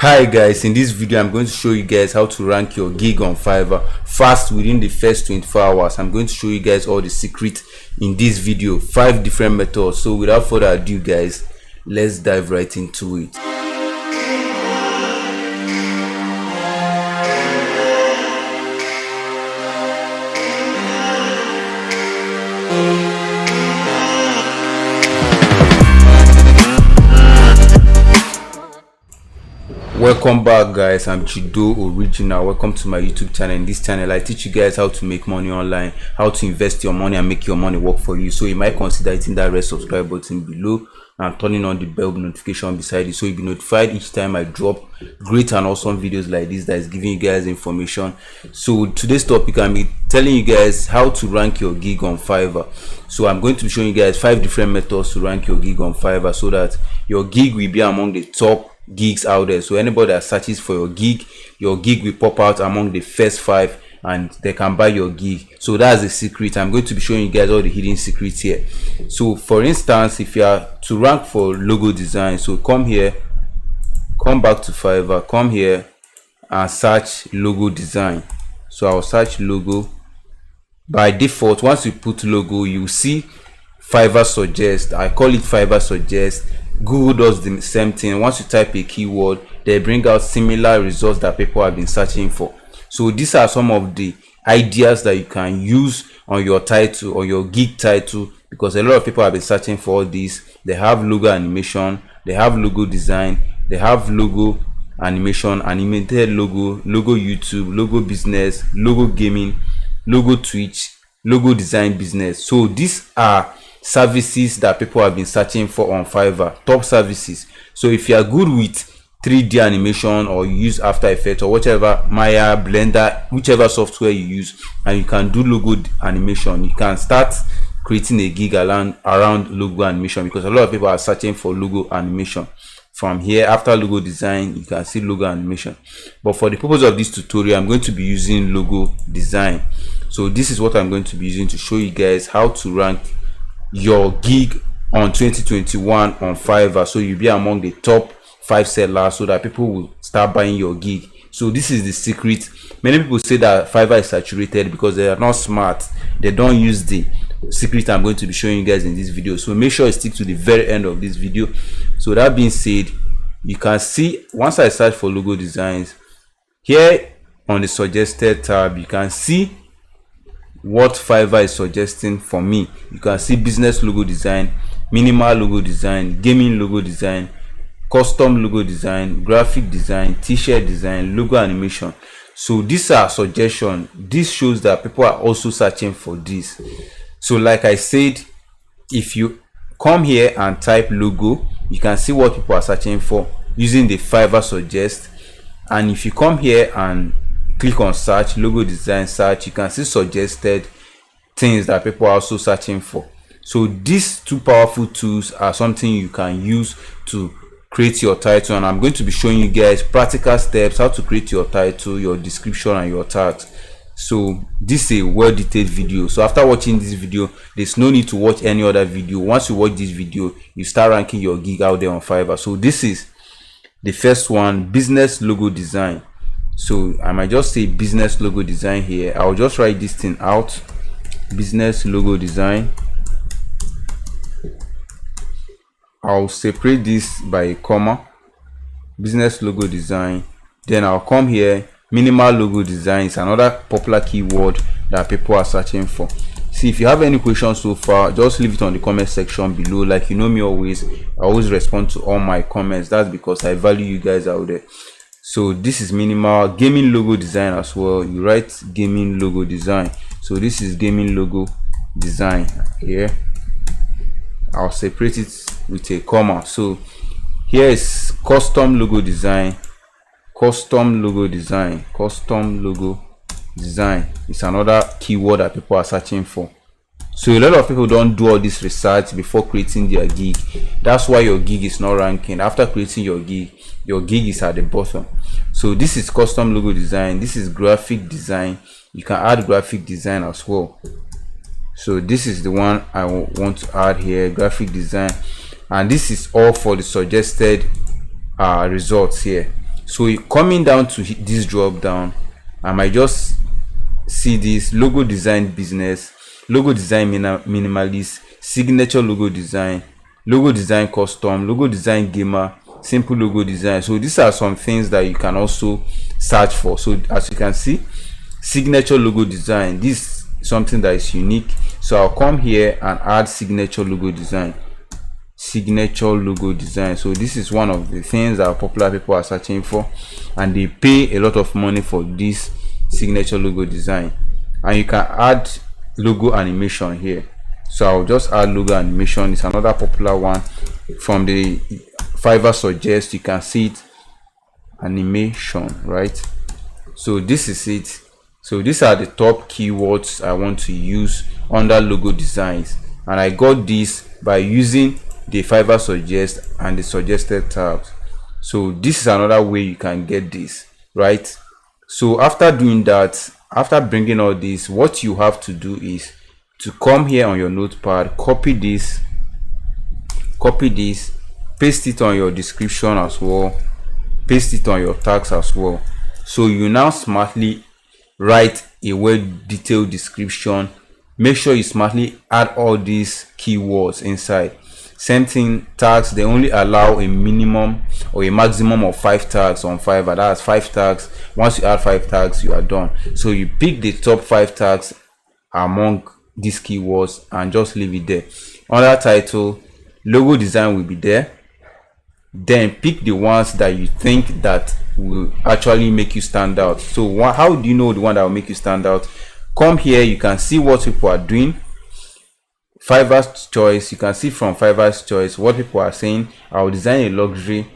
Hi guys, in this video I'm going to show you guys how to rank your gig on Fiverr fast within the first 24 hours. I'm going to show you guys all the secrets in this video, 5 different methods. So without further ado guys, let's dive right into it. Welcome back guys, I'm Chido original. Welcome to my YouTube channel. In this channel I teach you guys how to make money online, how to invest your money and make your money work for you. So you might consider hitting that red subscribe button below and turning on the bell notification beside it so you'll be notified each time I drop great and awesome videos like this that is giving you guys information. So today's topic, I'm telling you guys how to rank your gig on Fiverr. So I'm going to be showing you guys 5 different methods to rank your gig on Fiverr so that your gig will be among the top gigs out there. So anybody that searches for your gig will pop out among the first 5 and they can buy your gig. So that's the secret. I'm going to be showing you guys all the hidden secrets here. So for instance, if you are to rank for logo design, so come here, come back to Fiverr, come here and search logo design. So I'll search logo. By default, once you put logo, you see Fiverr suggest. I call it Fiverr suggest. Google does the same thing. Once you type a keyword, they bring out similar results that people have been searching for. So these are some of the ideas that you can use on your title or your gig title, because a lot of people have been searching for all these. They have logo animation, they have logo design, they have logo animation, animated logo, logo YouTube, logo business, logo gaming, logo Twitch, logo design business. So these are services that people have been searching for on Fiverr, top services. So if you are good with 3D animation or you use After Effects or whatever, Maya, Blender, whichever software you use, and you can do logo animation, you can start creating a gig around logo animation, because a lot of people are searching for logo animation. From here, after logo design, you can see logo animation. But for the purpose of this tutorial, I'm going to be using logo design. So this is what I'm going to be using to show you guys how to rank your gig on 2021 on Fiverr, so you'll be among the top 5 sellers so that people will start buying your gig. So this is the secret. Many people say that Fiverr is saturated because they are not smart, they don't use the secret I'm going to be showing you guys in this video. So make sure you stick to the very end of this video. So that being said, you can see once I search for logo designs here on the suggested tab, you can see what Fiverr is suggesting for me. You can see business logo design, minimal logo design, gaming logo design, custom logo design, graphic design, t-shirt design, logo animation. So these are suggestions. This shows that people are also searching for this. So like I said, if you come here and type logo, you can see what people are searching for using the Fiverr suggest. And if you come here and click on search, logo design search, you can see suggested things that people are also searching for. So these 2 powerful tools are something you can use to create your title, and I'm going to be showing you guys practical steps how to create your title, your description and your tags. So this is a well detailed video. So after watching this video, there's no need to watch any other video. Once you watch this video, you start ranking your gig out there on Fiverr. So this is the first one, business logo design. So I might just say business logo design here. I'll just write this thing out, business logo design. I'll separate this by a comma, business logo design. Then I'll come here, minimal logo design is another popular keyword that people are searching for. See, if you have any questions so far, just leave it on the comment section below. Like you know me always, I always respond to all my comments. That's because I value you guys out there. So this is minimal. Gaming logo design as well, you write gaming logo design. So this is gaming logo design here. I'll separate it with a comma. So here is custom logo design. Custom logo design, custom logo design is another keyword that people are searching for. So a lot of people don't do all this research before creating their gig. That's why your gig is not ranking. After creating your gig is at the bottom. So this is custom logo design. This is graphic design. You can add graphic design as well. So this is the one I want to add here, graphic design. And this is all for the suggested results here. So coming down to this drop down, I might just see this logo design business, logo design minimalist, signature logo design custom, logo design gamer, simple logo design. So these are some things that you can also search for. So as you can see, signature logo design, this is something that is unique. So I'll come here and add signature logo design. So this is one of the things that popular people are searching for, and they pay a lot of money for this signature logo design. And you can add logo animation here. So I'll just add logo animation. It's another popular one from the Fiverr suggest. You can see it, animation, right? So this is it. So these are the top keywords I want to use under logo designs, and I got this by using the Fiverr suggest and the suggested tabs. So this is another way you can get this, right? So after doing that, after bringing all this, what you have to do is to come here on your notepad, copy this, paste it on your description as well, paste it on your tags as well. So you now smartly write a well detailed description. Make sure you smartly add all these keywords inside. Same thing, tags, they only allow a minimum or a maximum of 5 tags on Fiverr. That's 5 tags. Once you add 5 tags, you are done. So you pick the top 5 tags among these keywords and just leave it there. Under title, logo design will be there. Then pick the ones that you think that will actually make you stand out. So how do you know the one that will make you stand out? Come here, you can see what people are doing. Fiverr's choice, you can see from Fiverr's choice what people are saying. I will design a luxury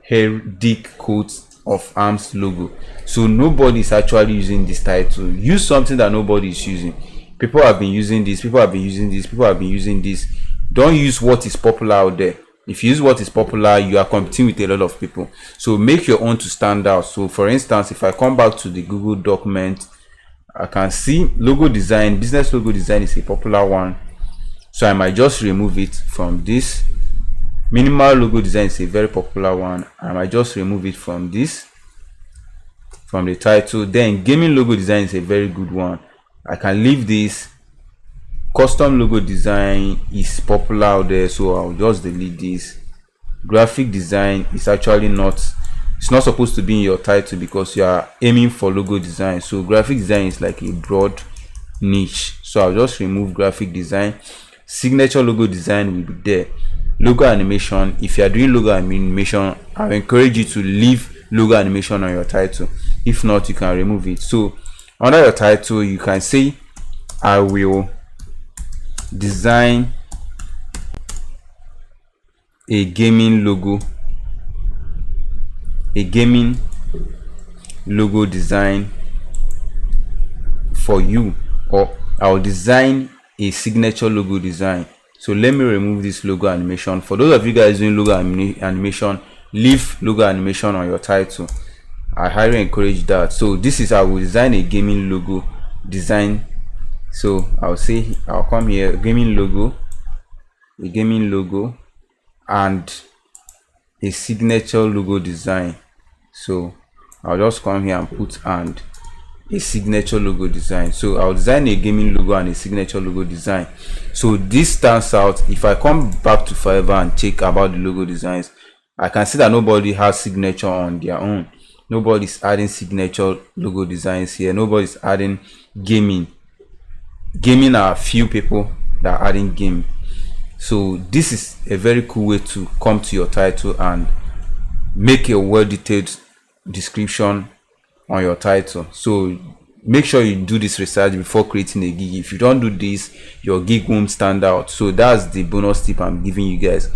heraldic coat of arms logo. So nobody is actually using this title. Use something that nobody is using. People have been using this, people have been using this, people have been using this. Don't use what is popular out there. If you use what is popular, you are competing with a lot of people. So make your own to stand out. So for instance, if I come back to the Google document, I can see logo design, business logo design is a popular one. So I might just remove it from this. Minimal logo design is a very popular one. I might just remove it from this, from the title. Then gaming logo design is a very good one. I can leave this. Custom logo design is popular out there, so I'll just delete this. Graphic design is actually not, it's not supposed to be in your title because you are aiming for logo design. So graphic design is like a broad niche, so I'll just remove graphic design. Signature logo design will be there. Logo animation, if you are doing logo animation, I encourage you to leave logo animation on your title. If not, you can remove it. So under your title, you can say I will design a gaming logo design for you, or I'll design a signature logo design. So let me remove this logo animation. For those of you guys doing logo animation, leave logo animation on your title. I highly encourage that. So this is, I will design a gaming logo design. So I'll say, I'll come here, a gaming logo and a signature logo design. So I'll just come here and put and a signature logo design. So I'll design a gaming logo and a signature logo design. So this stands out. If I come back to Fiverr and check about the logo designs, I can see that nobody has signature on their own. Nobody's adding signature logo designs here. Nobody's adding gaming. Gaming are a few people that are adding game. So this is a very cool way to come to your title and make a well detailed description on your title. So make sure you do this research before creating a gig. If you don't do this, your gig won't stand out. So that's the bonus tip I'm giving you guys.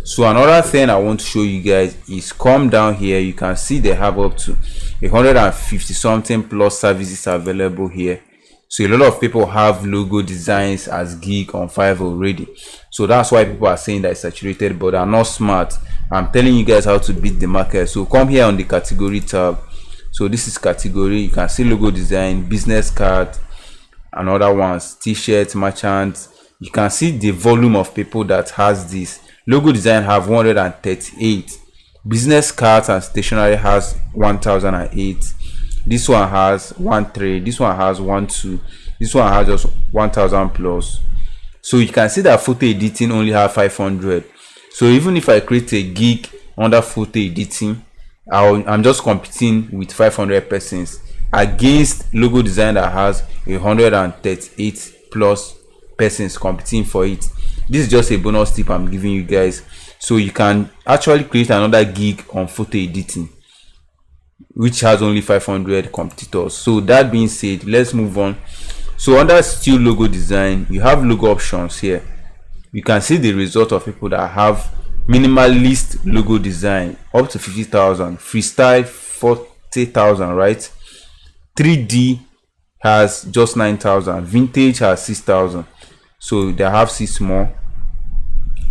So another thing I want to show you guys is, come down here, you can see they have up to 150 something plus services available here. So a lot of people have logo designs as gig on Fiverr already. So that's why people are saying that it's saturated, but are not smart. I'm telling you guys how to beat the market. So come here on the category tab. So this is category. You can see logo design, business card, and other ones, t-shirts, merchants. You can see the volume of people that has this. Logo design have 138 Business cards and stationery has 1008. This one has 13. This one has 12. This one has just 1000 plus. So you can see that photo editing only have 500. So even if I create a gig under photo editing, I'm just competing with 500 persons against logo design that has 138 plus persons competing for it. This is just a bonus tip I'm giving you guys, so you can actually create another gig on photo editing which has only 500 competitors. So that being said, let's move on. So under still logo design, you have logo options here. You can see the result of people that have minimalist logo design up to 50,000, freestyle 40,000, right? 3D has just 9,000, vintage has 6,000. So they have 6 more.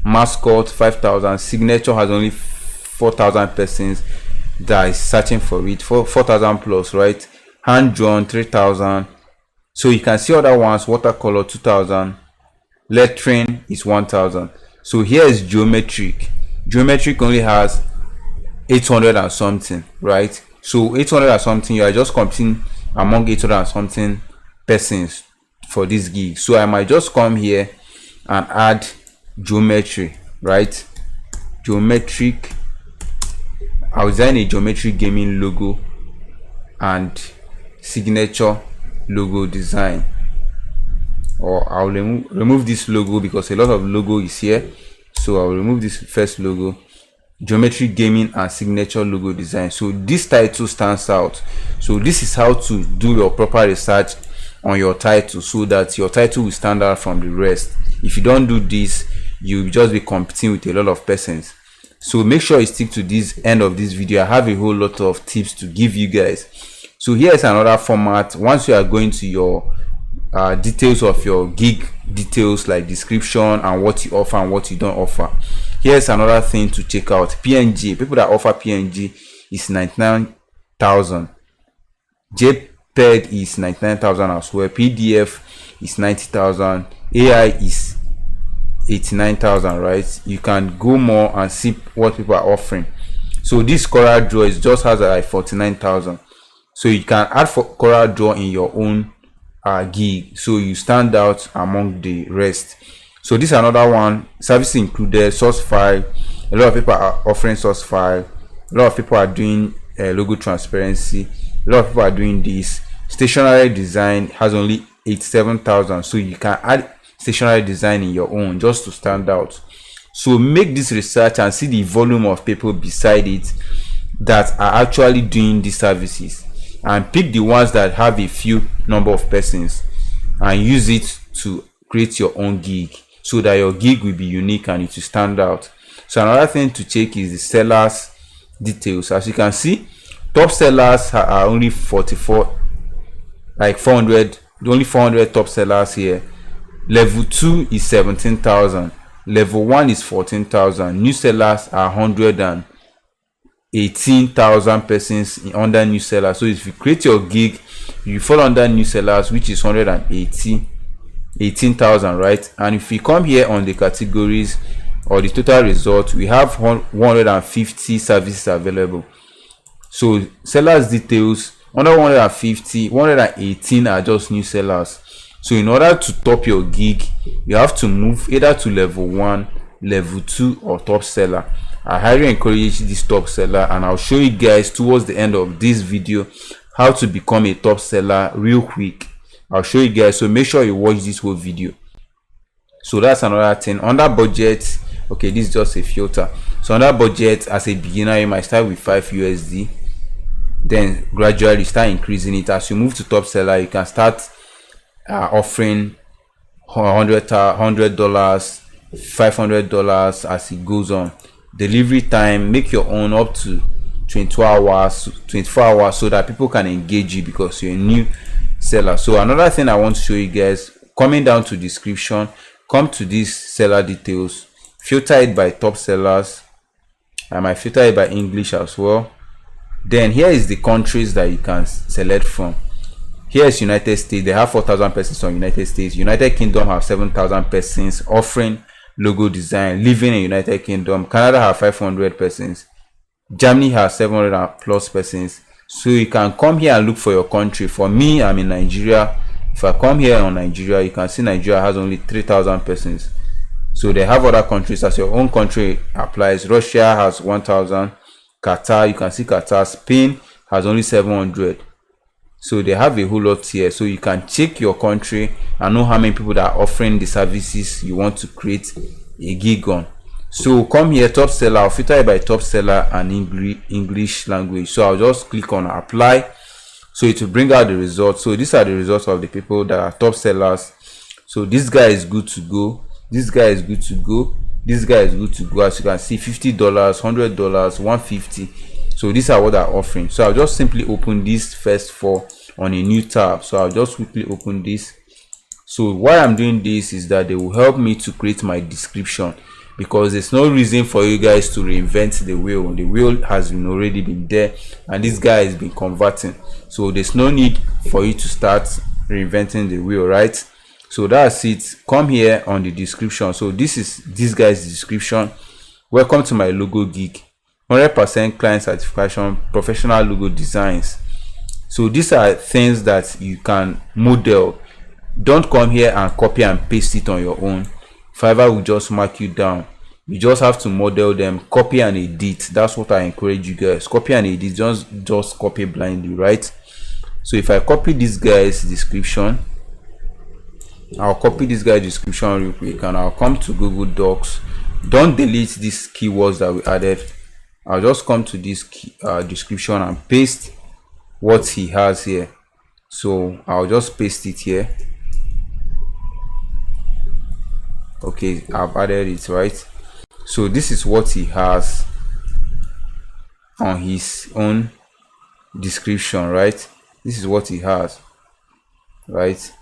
Mascot 5,000, signature has only 4,000 persons that is searching for it, 4,000 plus, right? Hand drawn 3,000. So you can see other ones. Watercolor 2,000, lettering is 1,000. So here is geometric. Geometric only has 800 and something, right? So 800 and something, you are just competing among 800 and something persons for this gig. So I might just come here and add geometry, right? Geometric. I'll design a geometric gaming logo and signature logo design, or I'll remove this logo because a lot of logo is here. So I'll remove this first logo, geometric gaming and signature logo design. So this title stands out. So this is how to do your proper research on your title so that your title will stand out from the rest. If you don't do this, you'll just be competing with a lot of persons. So make sure you stick to this end of this video. I have a whole lot of tips to give you guys. So here's another format. Once you are going to your details of your gig details, like description and what you offer and what you don't offer, here's another thing to check out. PNG, people that offer PNG is 99,000, JPEG is 99,000 as well, PDF is 90,000, AI is 89,000, right? You can go more and see what people are offering. So this Coral Draw is just has like 49,000. So you can add for Coral Draw in your own gig, so you stand out among the rest. So this is another one. Service included, source file. A lot of people are offering source file. A lot of people are doing logo transparency. A lot of people are doing this. Stationery design has only 87,000. So you can add stationery design in your own just to stand out. So make this research and see the volume of people beside it that are actually doing these services, and pick the ones that have a few number of persons and use it to create your own gig, so that your gig will be unique and it will stand out. So another thing to check is the sellers details. As you can see, top sellers are only 44, like 400, only 400 top sellers here. Level 2 is 17,000, level 1 is 14,000. New sellers are 118,000 persons under new sellers. So if you create your gig, you fall under new sellers, which is 18,000, right? And if you come here on the categories or the total result, we have 150 services available. So sellers details, under 150, 118 are just new sellers. So in order to top your gig, you have to move either to level 1, level 2, or top seller. I highly encourage this top seller, and I'll show you guys towards the end of this video how to become a top seller real quick. I'll show you guys, so make sure you watch this whole video. So that's another thing. Under budget, okay, this is just a filter. So under budget, as a beginner, you might start with 5 USD, then gradually start increasing it. As you move to top seller, you can start offering $100, $500 as it goes on. Delivery time, make your own up to 24 hours, so that people can engage you because you're a new seller. So another thing I want to show you guys, coming down to description, come to this seller details, filter it by top sellers. I might filter it by English as well. Then here is the countries that you can select from. Here is United States. They have 4,000 persons on United States. United Kingdom have 7,000 persons offering logo design, living in United Kingdom. Canada have 500 persons. Germany has 700 and plus persons. So you can come here and look for your country. For me, I'm in Nigeria. If I come here on Nigeria, you can see Nigeria has only 3,000 persons. So they have other countries as your own country applies. Russia has 1,000. Qatar, you can see Qatar. Spain has only 700. So they have a whole lot here. So you can check your country and know how many people that are offering the services you want to create a gig on. So come here, top seller. I'll filter it by top seller and English language. So I'll just click on apply. So it will bring out the results. So these are the results of the people that are top sellers. So this guy is good to go. This guy is good to go. This guy is good to go. As you can see, $50, $100, $150. So these are what they're offering. So I'll just simply open this first for on a new tab. So I'll just quickly open this. So why I'm doing this is that they will help me to create my description, because there's no reason for you guys to reinvent the wheel. The wheel has already been there and this guy has been converting. So there's no need for you to start reinventing the wheel, right? So that's it. Come here on the description. So this is this guy's description. Welcome to my logo gig. 100% client satisfaction, professional logo designs. So these are things that you can model. Don't come here and copy and paste it on your own. Fiverr will just mark you down. You just have to model them, copy and edit. That's what I encourage you guys. Copy and edit. Just copy blindly, right? So if I copy this guy's description, I'll copy this guy's description real quick and I'll come to Google Docs. Don't delete these keywords that we added. I'll just come to this description and paste what he has here. So I'll just paste it here. Okay, I've added it, right? So this is what he has on his own description, right? This is what he has, right?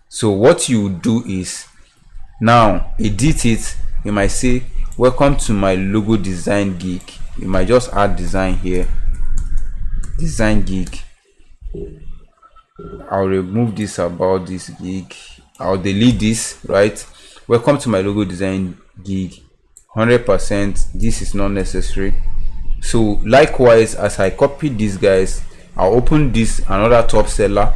So what you do is now edit it. You might say welcome to my logo design gig. You might just add design here, design gig. I'll remove this about this gig. I'll delete this, right? Welcome to my logo design gig. 100%. This is not necessary. So likewise, as I copy these guys, I'll open this another top seller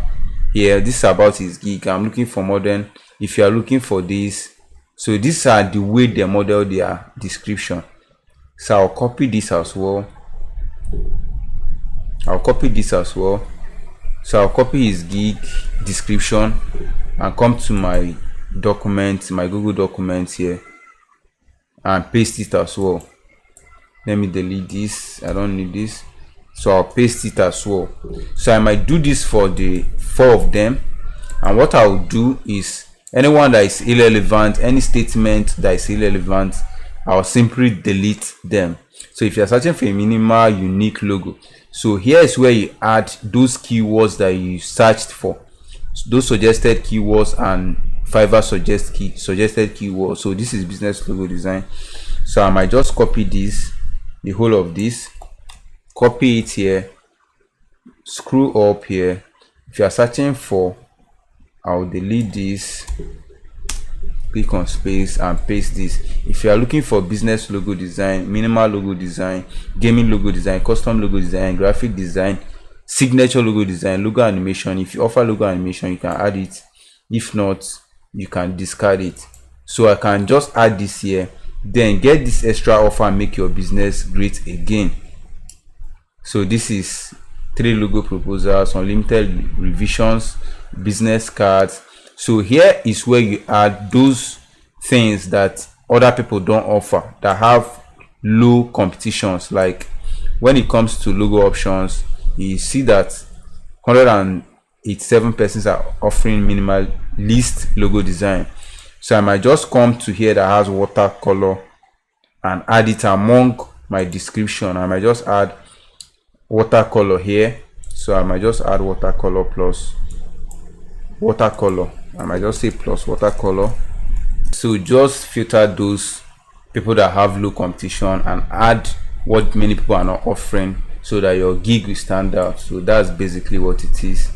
here. This is about his gig. I'm looking for modern. If you are looking for this, so these are the way they model their description. So I'll copy this as well. I'll copy this as well. So I'll copy his gig description and come to my document, my Google documents here, and paste it as well. Let me delete this. I don't need this. So I'll paste it as well. So I might do this for the 4 of them, and what I'll do is anyone that is irrelevant, any statement that is irrelevant, I'll simply delete them. So if you're searching for a minimal unique logo, so here is where you add those keywords that you searched for, those suggested keywords, and Fiverr suggested keywords. So this is business logo design. So I might just copy this, the whole of this, copy it here, screw up here. If you are searching for, I'll delete this, click on space and paste this. If you are looking for business logo design, minimal logo design, gaming logo design, custom logo design, graphic design, signature logo design, logo animation, if you offer logo animation, you can add it. If not, you can discard it. So I can just add this here, then get this extra offer and make your business great again. So this is 3 logo proposals, unlimited revisions, business cards. So here is where you add those things that other people don't offer, that have low competitions. Like when it comes to logo options, you see that 187 persons are offering minimalist logo design. So I might just come to here that has watercolor and add it among my description. I might just add watercolor here. So I might just add watercolor plus watercolor. I might just say plus watercolor. So just filter those people that have low competition and add what many people are not offering, so that your gig will stand out. So that's basically what it is.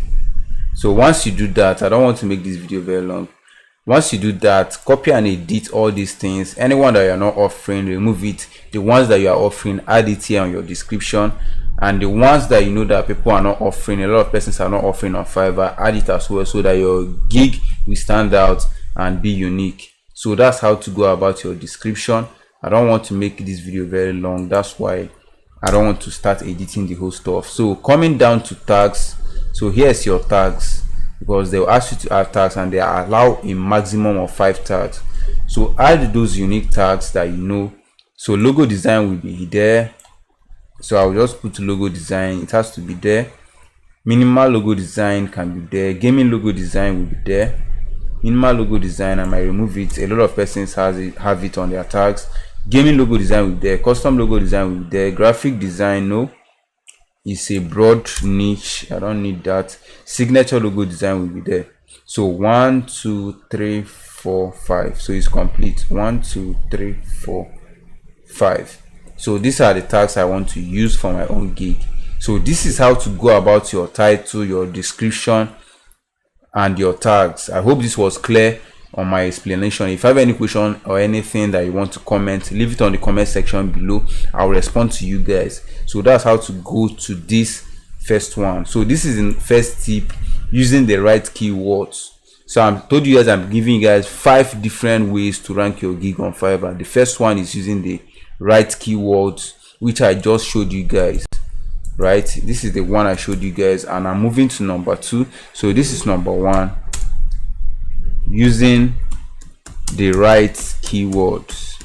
So once you do that, I don't want to make this video very long. Once you do that, copy and edit all these things. Anyone that you're not offering, remove it. The ones that you are offering, add it here on your description. And the ones that you know that people are not offering, a lot of persons are not offering on Fiverr, add it as well, so that your gig will stand out and be unique. So that's how to go about your description. I don't want to make this video very long, that's why I don't want to start editing the whole stuff. So coming down to tags, so here's your tags, because they'll ask you to add tags and they allow a maximum of 5 tags. So add those unique tags that you know. So logo design will be there, so I'll just put logo design, it has to be there. Minimal logo design can be there. Gaming logo design will be there. Minimal logo design, I might remove it. A lot of persons have it on their tags. Gaming logo design will be there. Custom logo design will be there. Graphic design, no, it's a broad niche, I don't need that. Signature logo design will be there. So 1 2 3 4 5, so it's complete. 1 2 3 4 5. So these are the tags I want to use for my own gig. So this is how to go about your title, your description, and your tags. I hope this was clear on my explanation. If you have any question or anything that you want to comment, leave it on the comment section below. I'll respond to you guys. So that's how to go to this first one. So this is in first tip, using the right keywords. So I told you guys, I'm giving you guys 5 different ways to rank your gig on Fiverr. The first one is using the right keywords, which I just showed you guys. Right, this is the one I showed you guys, and I'm moving to number 2. So this is number 1, using the right keywords.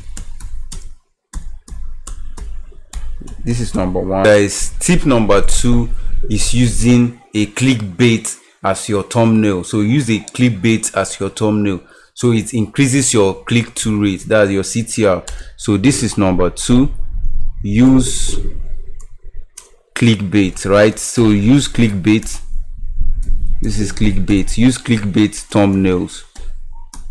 This is number 1, guys. Tip number 2 is using a clickbait as your thumbnail. So use a clickbait as your thumbnail, so it increases your click-through rate, that's your CTR. So this is number 2, use clickbait, right? So use clickbait. This is clickbait. Use clickbait thumbnails.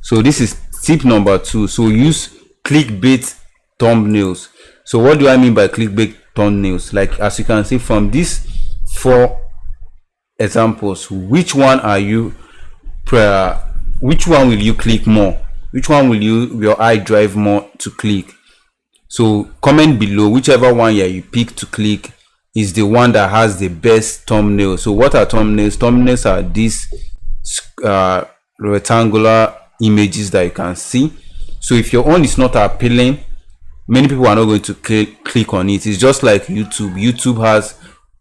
So this is tip number 2. So use clickbait thumbnails. So what do I mean by clickbait thumbnails? Like, as you can see from these 4 examples, which one are you which one will you click more? Which one will your eye drive more to click? So comment below whichever one you pick to click is the one that has the best thumbnail. So what are thumbnails? Thumbnails are these rectangular images that you can see. So if your own is not appealing, many people are not going to click on it. It's just like YouTube has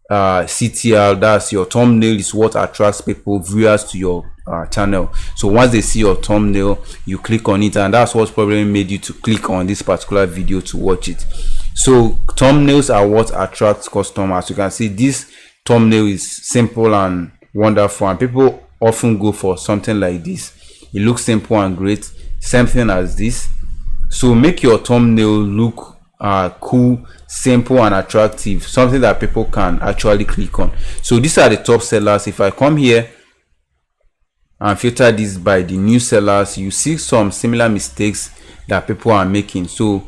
CTR, that's your thumbnail is what attracts people, viewers to your channel. So once they see your thumbnail, you click on it, and that's what's probably made you to click on this particular video to watch it. So thumbnails are what attracts customers. You can see this thumbnail is simple and wonderful, and people often go for something like this. It looks simple and great, same thing as this. So make your thumbnail look cool, simple and attractive, something that people can actually click on. So these are the top sellers. If I come here and filter this by the new sellers, you see some similar mistakes that people are making. So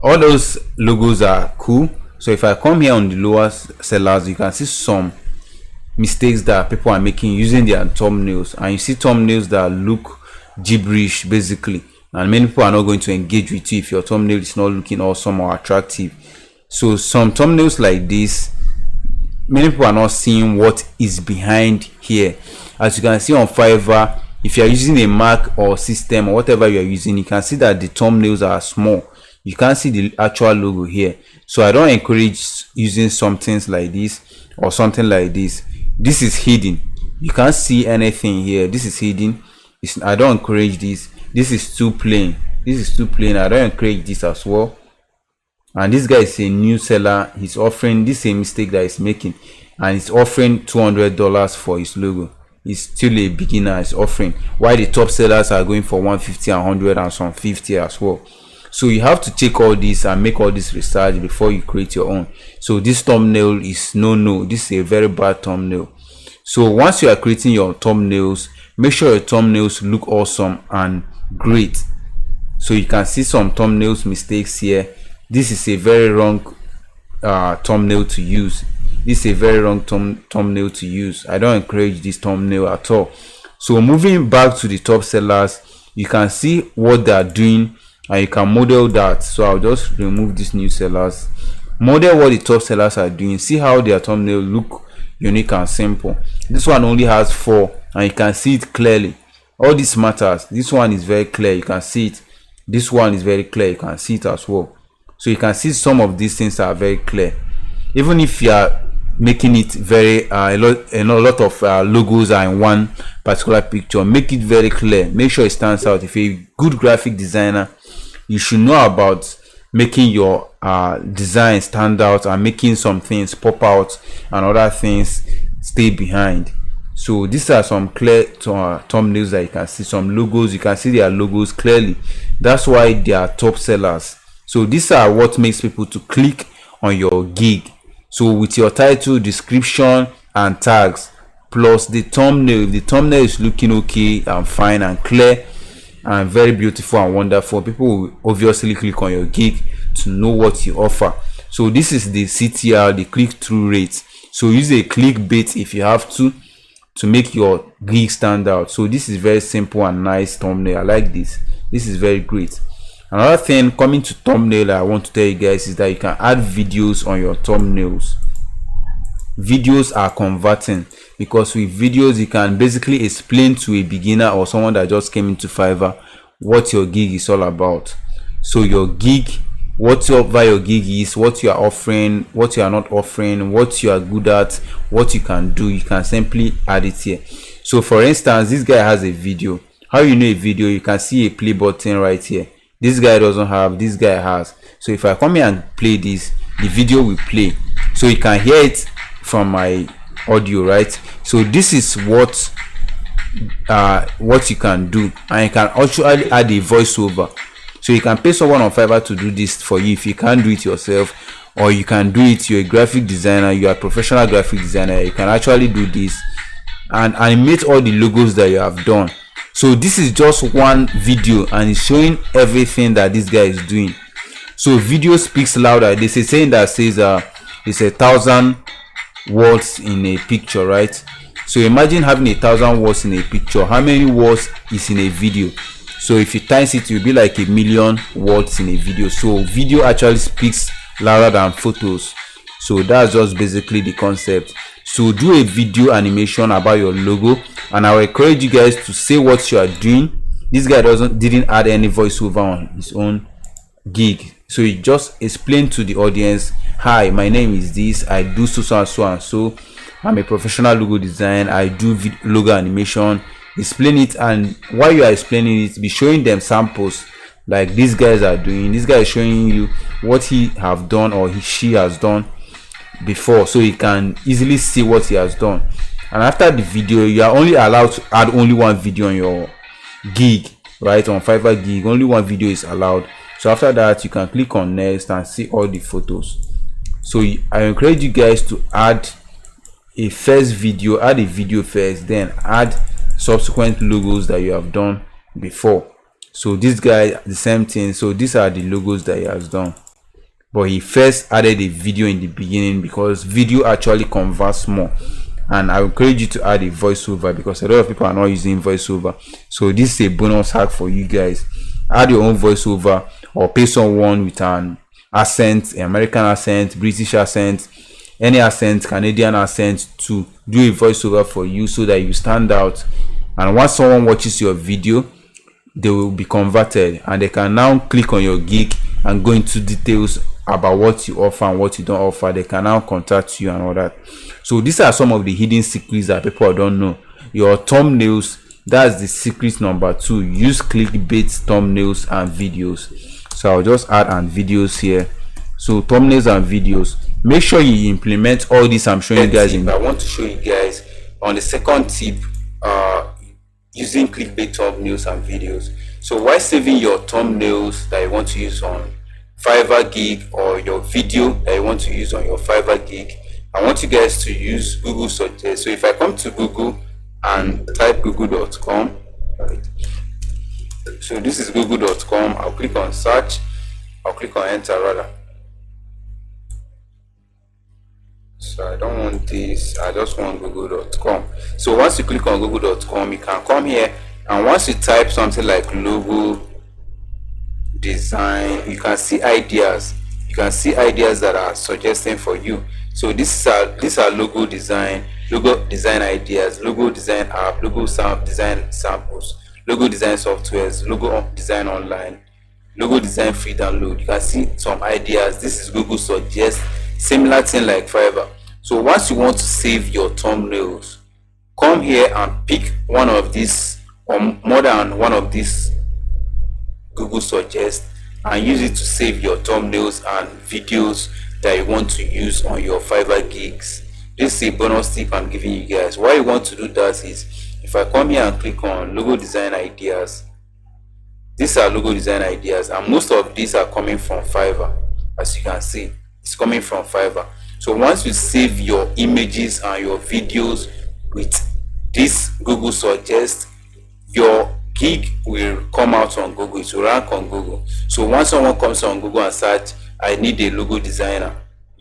all those logos are cool. So if I come here on the lower sellers, you can see some mistakes that people are making using their thumbnails, and you see thumbnails that look gibberish basically, and many people are not going to engage with you if your thumbnail is not looking awesome or attractive. So some thumbnails like this, many people are not seeing what is behind here. As you can see on Fiverr, if you are using a Mac or system or whatever you are using, you can see that the thumbnails are small. You can't see the actual logo here. So I don't encourage using some things like this or something like this. This is hidden, you can't see anything here. This is hidden. I don't encourage this. This is too plain. This is too plain. I don't encourage this as well. And this guy is a new seller. He's offering, this is a mistake that he's making, and he's offering $200 for his logo. He's still a beginner. He's offering, while the top sellers are going for 150 and 100 and some 50 as well. So you have to check all this and make all this research before you create your own. So this thumbnail is no, this is a very bad thumbnail. So once you are creating your thumbnails, make sure your thumbnails look awesome and great. So you can see some thumbnails mistakes here. This is a very wrong thumbnail to use. This is a very wrong thumbnail to use. I don't encourage this thumbnail at all. So moving back to the top sellers, you can see what they are doing and you can model that. So I'll just remove these new sellers, model what the top sellers are doing, see how their thumbnail look unique and simple. This one only has 4 and you can see it clearly. All this matters. This one is very clear, you can see it. This one is very clear, you can see it as well. So you can see some of these things are very clear. Even if you are making it very a lot of logos are in one particular picture, make it very clear, make sure it stands out. If you're a good graphic designer, you should know about making your design stand out and making some things pop out and other things stay behind. So these are some clear thumbnails that you can see, some logos, you can see their logos clearly. That's why they are top sellers. So these are what makes people to click on your gig. So with your title, description and tags plus the thumbnail, if the thumbnail is looking okay and fine and clear and very beautiful and wonderful, people will obviously click on your gig to know what you offer. So this is the CTR, the click-through rate. So use a clickbait if you have to make your gig stand out. So this is very simple and nice thumbnail. I like this. This is very great. Another thing coming to thumbnail I want to tell you guys is that you can add videos on your thumbnails. Videos are converting because with videos you can basically explain to a beginner or someone that just came into Fiverr what your gig is all about. So your gig, whatever your gig is, what you are offering, what you are not offering, what you are good at, what you can do, you can simply add it here. So for instance, this guy has a video. How you know a video? You can see a play button right here. This guy doesn't have, this guy has. So if I come here and play this, the video will play. So you can hear it from my audio, right? So this is what you can do, and you can actually add a voiceover. So you can pay someone on Fiverr to do this for you if you can't do it yourself, or you can do it. You're a graphic designer, you are a professional graphic designer, you can actually do this and animate all the logos that you have done. So this is just one video and it's showing everything that this guy is doing. So video speaks louder. There's a saying that says it's 1,000 words in a picture, right? So imagine having 1,000 words in a picture. How many words is in a video? So if you times it, will be like 1,000,000 words in a video. So video actually speaks louder than photos. So that's just basically the concept. So do a video animation about your logo, and I will encourage you guys to say what you are doing. This guy didn't add any voiceover on his own gig, so he just explained to the audience, hi, my name is this, I do so and so and so, I'm a professional logo designer, I do logo animation. Explain it, and while you are explaining it, be showing them samples like these guys are doing. This guy is showing you what he have done or she has done before, so you can easily see what he has done. And after the video, you are only allowed to add only one video on your gig, right? On Fiverr gig, only one video is allowed. So after that, you can click on next and see all the photos. So I encourage you guys to add a first video, add a video first, then add subsequent logos that you have done before. So this guy, the same thing. So these are the logos that he has done, but he first added a video in the beginning because video actually converts more. And I encourage you to add a voiceover because a lot of people are not using voiceover. So this is a bonus hack for you guys. Add your own voiceover or pay someone with an accent, American accent, British accent, any accent, Canadian accent, to do a voiceover for you so that you stand out. And once someone watches your video, they will be converted and they can now click on your gig and go into details about what you offer and what you don't offer. They can now contact you and all that. So these are some of the hidden secrets that people don't know. Your thumbnails, that's the secret number 2. Use clickbait thumbnails and videos. So I'll just add and videos here. So thumbnails and videos, make sure you implement all this I'm showing you guys. I want to show you guys on the second tip, using clickbait thumbnails and videos. So while saving your thumbnails that you want to use on Fiverr gig or your video that you want to use on your Fiverr gig, I want you guys to use Google Suggest. So if I come to Google and type google.com, right? So this is google.com. I'll click on search, I'll click on enter rather. So I don't want this, I just want google.com. So once you click on google.com, you can come here And once you type something like logo design, you can see ideas. You can see ideas that are suggesting for you. So these are logo design ideas, logo design app, logo design samples, logo design softwares, logo design online, logo design free download. You can see some ideas. This is Google suggest, similar thing like Fiverr. So once you want to save your thumbnails, come here and pick one of these or more than one of these Google suggest and use it to save your thumbnails and videos that you want to use on your Fiverr gigs. This is a bonus tip I'm giving you guys. Why you want to do that is, if I come here and click on logo design ideas, these are logo design ideas, and most of these are coming from Fiverr. As you can see, it's coming from Fiverr. So once you save your images and your videos with this Google suggest, your gig will come out on Google. It will rank on Google. So once someone comes on Google and search, I need a logo designer,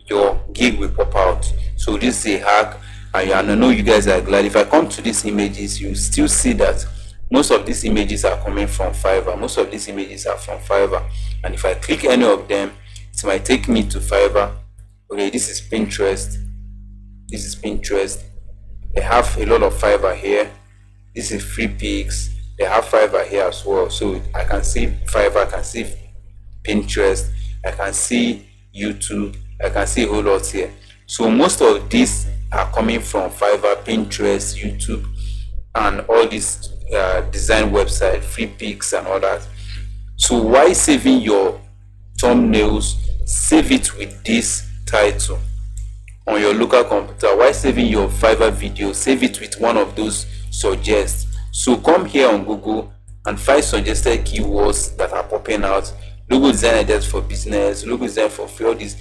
your gig will pop out. So this is a hack, and I know you guys are glad. If I come to these images, you still see that most of these images are coming from Fiverr. Most of these images are from Fiverr. And if I click any of them, it might take me to Fiverr. Okay, this is Pinterest. This is Pinterest. They have a lot of Fiverr here. This is Free Pics. They have Fiverr here as well. So I can see Fiverr, I can see Pinterest, I can see YouTube, I can see a whole lot here. So most of these are coming from Fiverr, Pinterest, YouTube, and all these design website, Free Pics and all that. So why saving your thumbnails? Save it with this title on your local computer. Why saving your Fiverr video? Save it with one of those suggest. So come here on Google and find suggested keywords that are popping out. Logo design ideas for business, logo design for free, all these.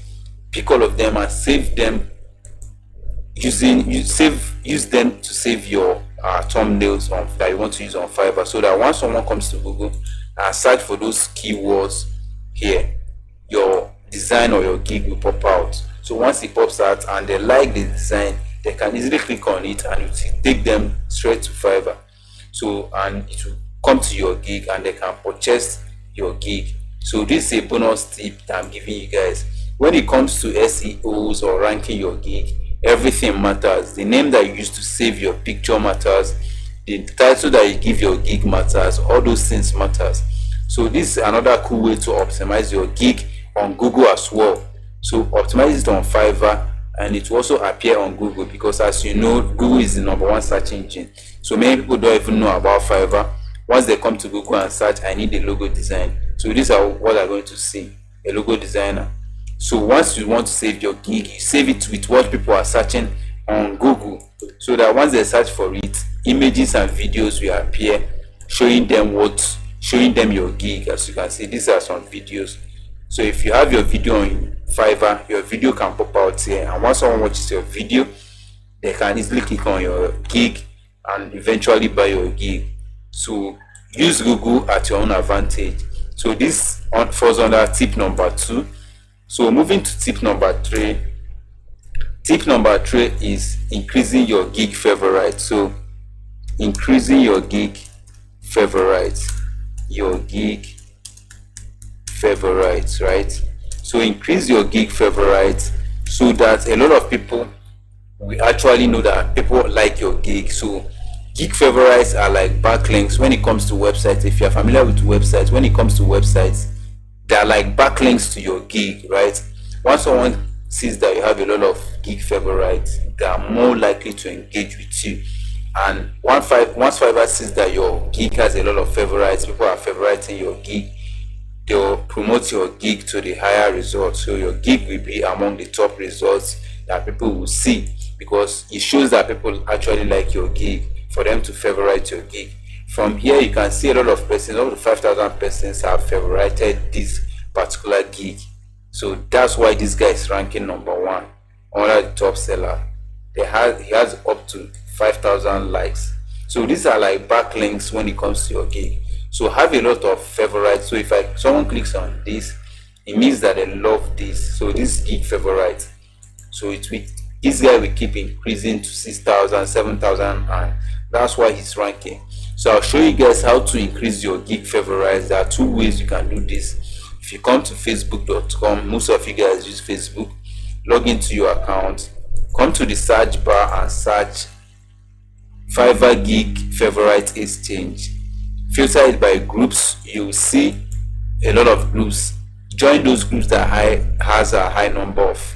Pick all of them and save them use them to save your thumbnails that you want to use on Fiverr, so that once someone comes to Google and search for those keywords here, your design or your gig will pop out. So once it pops out and they like the design, they can easily click on it and it will take them straight to Fiverr. So, and it will come to your gig and they can purchase your gig. So this is a bonus tip that I'm giving you guys. When it comes to SEOs or ranking your gig, everything matters. The name that you use to save your picture matters. The title that you give your gig matters. All those things matters. So this is another cool way to optimize your gig on Google as well. So optimize it on Fiverr and it will also appear on Google, because as you know, Google is the #1 search engine. So many people don't even know about Fiverr. Once they come to Google and search, I need a logo design. So these are what they're going to see, a logo designer. So once you want to save your gig, you save it with what people are searching on Google, so that once they search for it, images and videos will appear showing them your gig. As you can see, these are some videos. So if you have your video on Fiverr, your video can pop out here, and once someone watches your video, they can easily click on your gig and eventually buy your gig. So use Google at your own advantage. So this falls under tip number 2. So moving to tip number 3. Tip number 3 is increasing your gig favorites. So increasing your gig favorites, right? So increase your gig favorites so that a lot of people will actually know that people like your gig. So gig favorites are like backlinks when it comes to websites. If you're familiar with websites, when it comes to websites, they're like backlinks to your gig, right? Once someone sees that you have a lot of gig favorites, they are more likely to engage with you. And once Fiverr sees that your gig has a lot of favorites, people are favoriting your gig, they'll promote your gig to the higher results. So your gig will be among the top results that people will see, because it shows that people actually like your gig for them to favorite your gig. From here, you can see a lot of persons, over 5,000 persons have favorited this particular gig. So that's why this guy is ranking #1 under the top seller. He has up to 5,000 likes. So these are like backlinks when it comes to your gig. So have a lot of favorites. So if someone clicks on this, it means that they love this. So this gig favorite. So this guy will keep increasing to 6,000, 7,000, and that's why he's ranking. So I'll show you guys how to increase your gig favorites. There are two ways you can do this. If you come to facebook.com, most of you guys use Facebook, log into your account, come to the search bar and search Fiverr gig favorite exchange. Filter it by groups. You'll see a lot of groups. Join those groups that has a high number of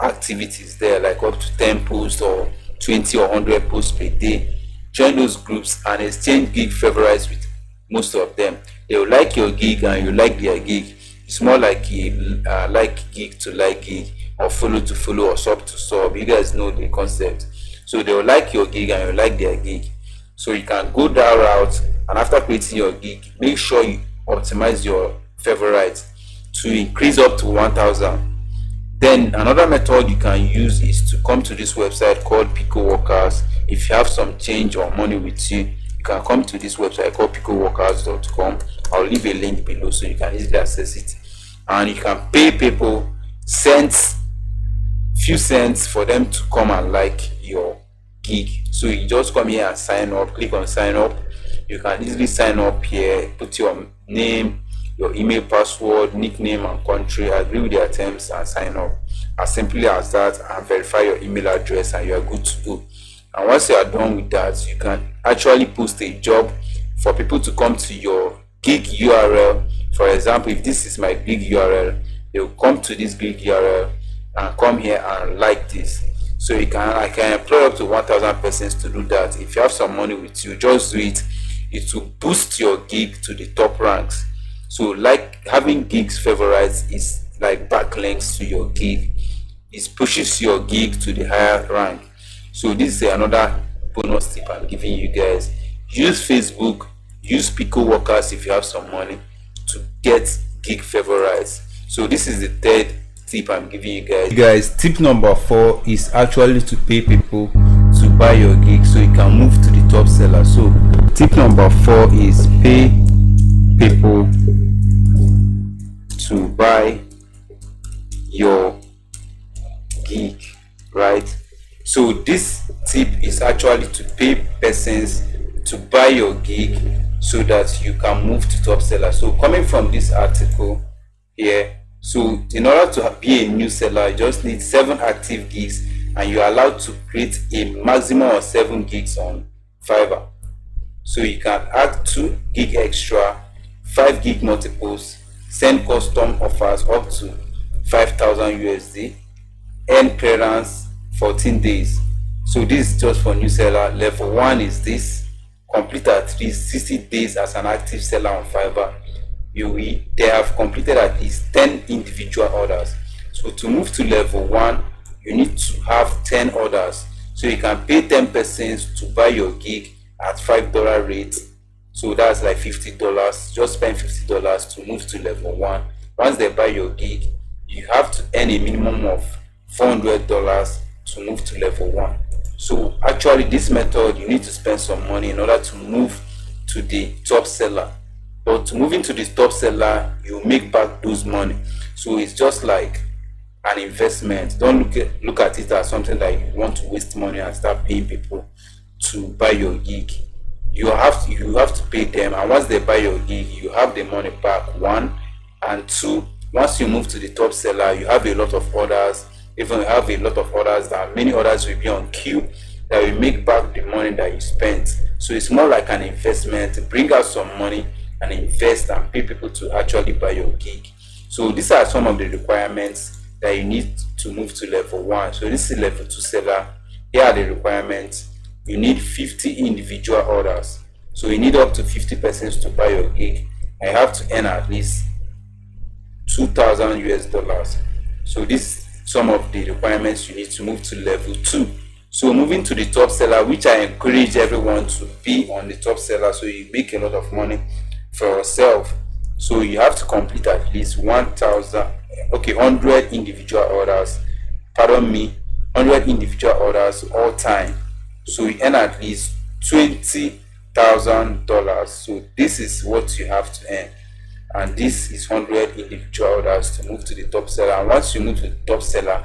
activities there, like up to 10 posts or 20 or 100 posts per day. Join those groups and exchange gig favorites with most of them. They will like your gig and you like their gig. It's more like a like gig to like gig, or follow to follow, or sub to sub. You guys know the concept. So they will like your gig and you like their gig. So you can go that route, and after creating your gig, make sure you optimize your favorites to increase up to 1000. Then another method you can use is to come to this website called Pico Workers. If you have some change or money with you, you can come to this website called picoworkers.com. I'll leave a link below so you can easily access it, and you can pay people few cents for them to come and like your gig. So you just come here and sign up, click on sign up. You can easily sign up here, put your name, your email, password, nickname and country, agree with their terms and sign up. As simply as that, and verify your email address and you are good to go. And once you are done with that, you can actually post a job for people to come to your gig URL. For example, if this is my gig URL, they will come to this gig URL and come here and like this. So I can employ up to 1000 persons to do that. If you have some money with you, just do it. It will boost your gig to the top ranks. So like having gigs favorites is like backlinks to your gig. It pushes your gig to the higher rank. So this is another bonus tip I'm giving you guys. Use Facebook, use Pico Workers if you have some money to get gig favorites. So this is the third tip I'm giving you guys. Tip number 4 is actually to pay people to buy your gig so you can move to the top seller. So tip number 4 is pay people to buy your gig, right? So this tip is actually to pay persons to buy your gig so that you can move to top seller. So coming from this article here, so in order to be a new seller, you just need 7 active gigs, and you're allowed to create a maximum of 7 gigs on Fiverr. So you can add 2 gig extra, 5 gig multiples, send custom offers up to 5,000 USD, earn clearance 14 days. So this is just for new seller. Level 1 is this: complete at least 60 days as an active seller on Fiverr. They have completed at least 10 individual orders. So to move to level 1, you need to have 10 orders. So you can pay 10 persons to buy your gig at $5 rate. So that's like $50. Just spend $50 to move to level 1. Once they buy your gig, you have to earn a minimum of $400 to move to level 1. So actually this method, you need to spend some money in order to move to the top seller. But moving to the top seller, you make back those money. So it's just like an investment. Don't look at it as something like you want to waste money and start paying people to buy your gig. You have to pay them, and once they buy your gig, you have the money back, 1. And 2, once you move to the top seller, you have a lot of orders. Even have a lot of orders, that many orders will be on queue that will make back the money that you spent. So it's more like an investment. Bring out some money and invest and pay people to actually buy your gig. So these are some of the requirements that you need to move to level 1. So this is level 2 seller. Here are the requirements. You need 50 individual orders. So you need up to 50 persons to buy your gig, and you have to earn at least 2,000 US dollars. So this is some of the requirements you need to move to level 2. So moving to the top seller, which I encourage everyone to be on the top seller so you make a lot of money for yourself. So you have to complete at least 100 individual orders. 100 individual orders all time. So you earn at least $20,000. So this is what you have to earn, and this is 100 individual orders to move to the top seller. And once you move to the top seller,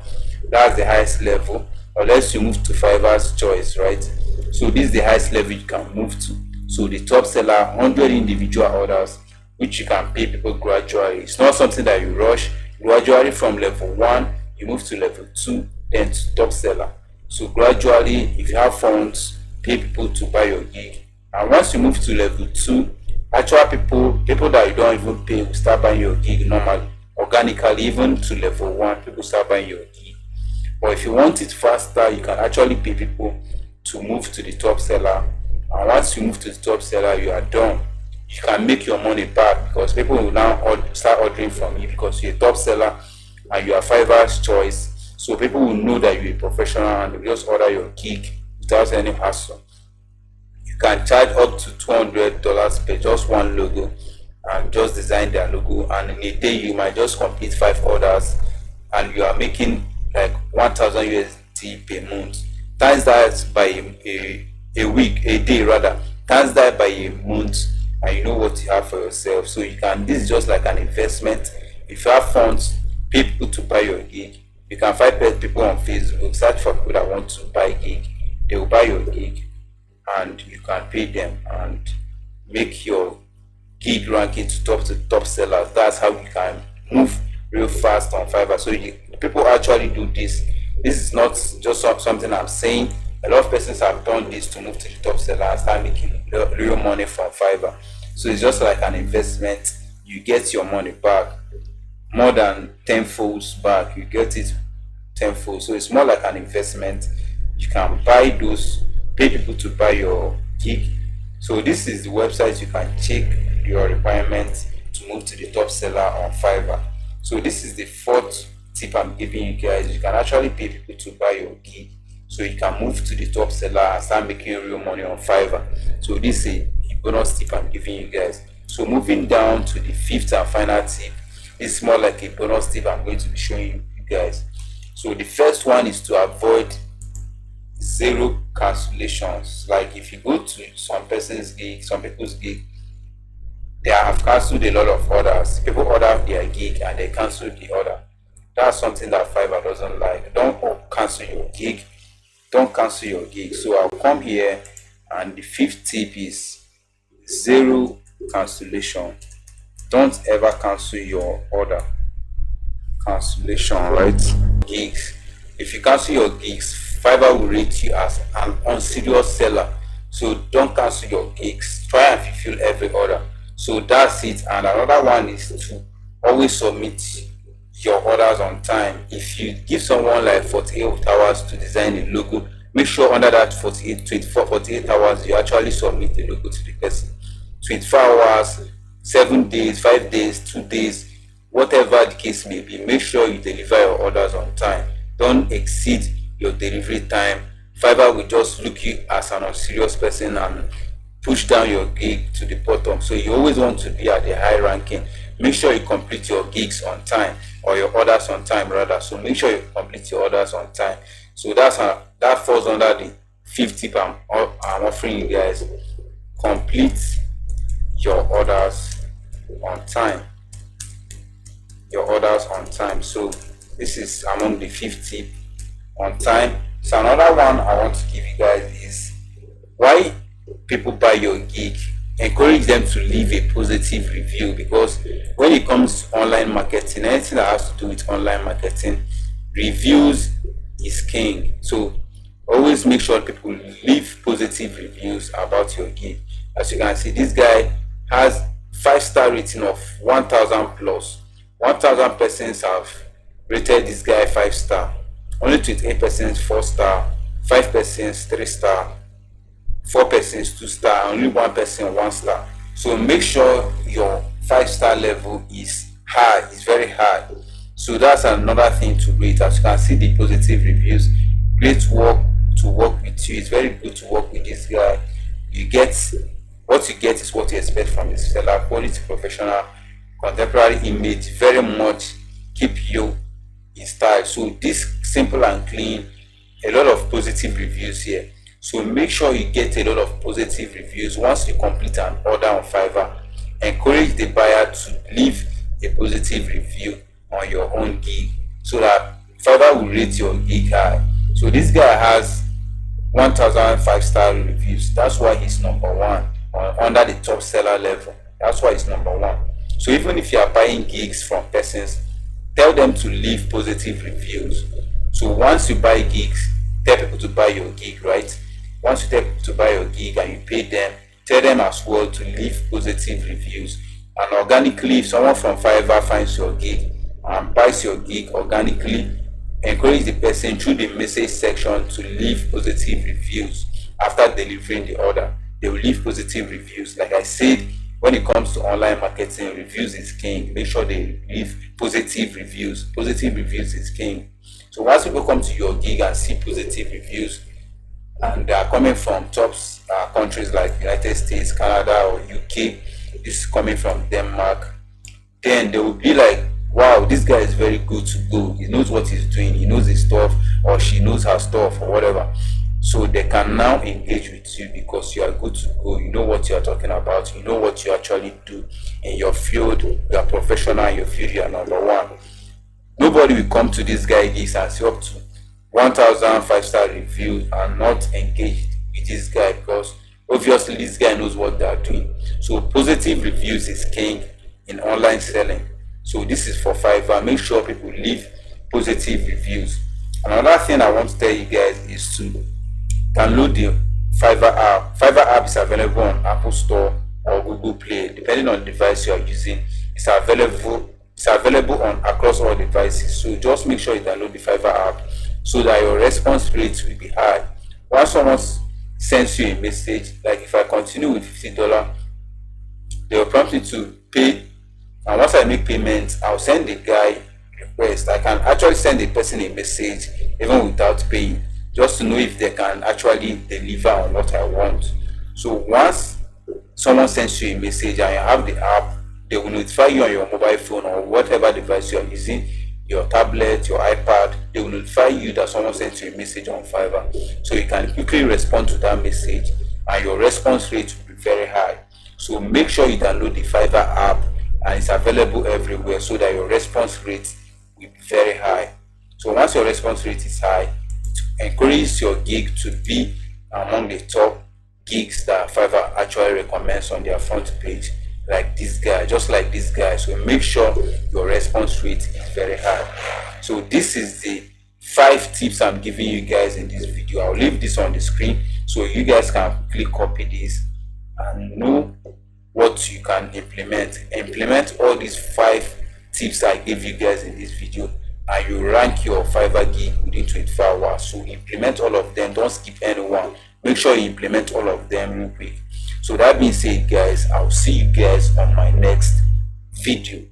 that's the highest level, unless you move to Fiverr's choice, right? So this is the highest level you can move to. So the top seller, 100 individual orders, which you can pay people gradually. It's not something that you rush. Gradually from level 1, you move to level 2, then to top seller. So gradually, if you have funds, pay people to buy your gig. And once you move to level 2, actual people that you don't even pay will start buying your gig normally, organically. Even to level 1, people start buying your gig. But if you want it faster, you can actually pay people to move to the top seller. And once you move to the top seller, you are done. You can make your money back because people will now start ordering from you because you're a top seller and you are Fiverr's choice. So people will know that you're a professional and they'll just order your gig without any hassle. You can charge up to $200 per just one logo and just design their logo, and in a day you might just complete 5 orders and you are making like 1000 USD per month. Times that by a week, a day rather, times that by a month, and you know what you have for yourself. So you can, this is just like an investment. If you have funds, pay people to buy your gig. You can find people on Facebook, search for people that want to buy gig, they will buy your gig and you can pay them and make your gig ranking to top sellers. That's how you can move real fast on Fiverr. So people actually do this. This is not just something I'm saying. A lot of persons have done this to move to the top seller and start making real money from Fiverr. So it's just like an investment. You get your money back more than tenfold back. You get it tenfold. So it's more like an investment. You can buy those, pay people to buy your gig. So this is the website you can check your requirements to move to the top seller on Fiverr. So this is the 4th tip I'm giving you guys. You can actually pay people to buy your gig so you can move to the top seller and start making real money on Fiverr. So this is a bonus tip I'm giving you guys. So moving down to the 5th and final tip, it's more like a bonus tip I'm going to be showing you guys. So the first one is to avoid 0 cancellations. Like if you go to some person's gig, some people's gig, they have cancelled a lot of orders. People order their gig and they cancel the order. That's something that Fiverr doesn't like. Don't cancel your gig. Don't cancel your gig. So I'll come here, and the 5th tip is 0 cancellation. Don't ever cancel your order. Cancellation, right? Gigs. If you cancel your gigs, Fiverr will rate you as an unserious seller. So don't cancel your gigs. Try and fulfill every order. So that's it. And another one is to always submit your orders on time. If you give someone like 48 hours to design a logo, make sure under that 48 hours you actually submit the logo to the person. 24 hours, 7 days, 5 days, 2 days, whatever the case may be, make sure you deliver your orders on time. Don't exceed your delivery time. Fiverr will just look you as an unserious person and push down your gig to the bottom. So you always want to be at the high ranking. Make sure you complete your gigs on time, or your orders on time rather. So make sure you complete your orders on time. So that falls under the 5th tip I'm offering you guys. Complete your orders on time. Your orders on time. So this is among the 5th tip, on time. So another one I want to give you guys is why people buy your gig. Encourage them to leave a positive review, because when it comes to online marketing, anything that has to do with online marketing, reviews is king. So always make sure people leave positive reviews about your gig. As you can see, this guy has 5-star rating of 1000 plus. 1000 persons have rated this guy 5-star. Only 28 persons 4-star, 5 persons 3-star, 4 persons 2-star, only 1 person 1-star. So make sure your 5-star level is high, is very high. So that's another thing to rate. As you can see, the positive reviews, great work to work with you. It's very good to work with this guy. You get what you get is what you expect from this seller. Quality, professional, contemporary image, very much keep you in style. So this simple and clean, a lot of positive reviews here. So make sure you get a lot of positive reviews. Once you complete an order on Fiverr, encourage the buyer to leave a positive review on your own gig so that Fiverr will rate your gig high. So this guy has 1,000 5-star reviews. That's why he's number one under the top seller level. That's why he's number one. So even if you are buying gigs from persons, tell them to leave positive reviews. So once you buy gigs, tell people to buy your gig, right? Once you tell people to buy your gig and you pay them, tell them as well to leave positive reviews. And organically, if someone from Fiverr finds your gig and buys your gig organically, encourage the person through the message section to leave positive reviews. After delivering the order, they will leave positive reviews. Like I said, when it comes to online marketing, reviews is king. Make sure they leave positive reviews. Positive reviews is king. So once people come to your gig and see positive reviews, and they are coming from top countries like United States, Canada, or UK, this is coming from Denmark, then they will be like, wow, this guy is very good to go. He knows what he's doing. He knows his stuff, or she knows her stuff, or whatever. So they can now engage with you because you are good to go. You know what you are talking about. You know what you actually do in your field. You are professional in your field. You are number one. Nobody will come to this guy gigs and see up to 1,000 5-star reviews and not engaged with this guy, because obviously this guy knows what they are doing. So positive reviews is king in online selling. So this is for Fiverr. Make sure people leave positive reviews. Another thing I want to tell you guys is to download the Fiverr app. Fiverr app is available on Apple Store or Google Play, depending on the device you are using. It's available on across all devices. So just make sure you download the Fiverr app so that your response rate will be high. Once someone sends you a message, like if I continue with $50, they will prompt me to pay. And once I make payment, I'll send the guy request. I can actually send the person a message even without paying, just to know if they can actually deliver on what I want. So once someone sends you a message and you have the app, they will notify you on your mobile phone or whatever device you are using, your tablet, your iPad. They will notify you that someone sent you a message on Fiverr. So you can quickly respond to that message and your response rate will be very high. So make sure you download the Fiverr app, and it's available everywhere so that your response rate will be very high. So once your response rate is high, it encourages your gig to be among the top gigs that Fiverr actually recommends on their front page, like this guy, just like this guy. So make sure your response rate is very high. So this is the 5 tips I'm giving you guys in this video. I'll leave this on the screen so you guys can quickly copy this and know what you can implement all these 5 tips I gave you guys in this video, and you rank your Fiverr gig within 24 hours. So implement all of them, don't skip anyone. Make sure you implement all of them real quick. So that being said, guys, I'll see you guys on my next video.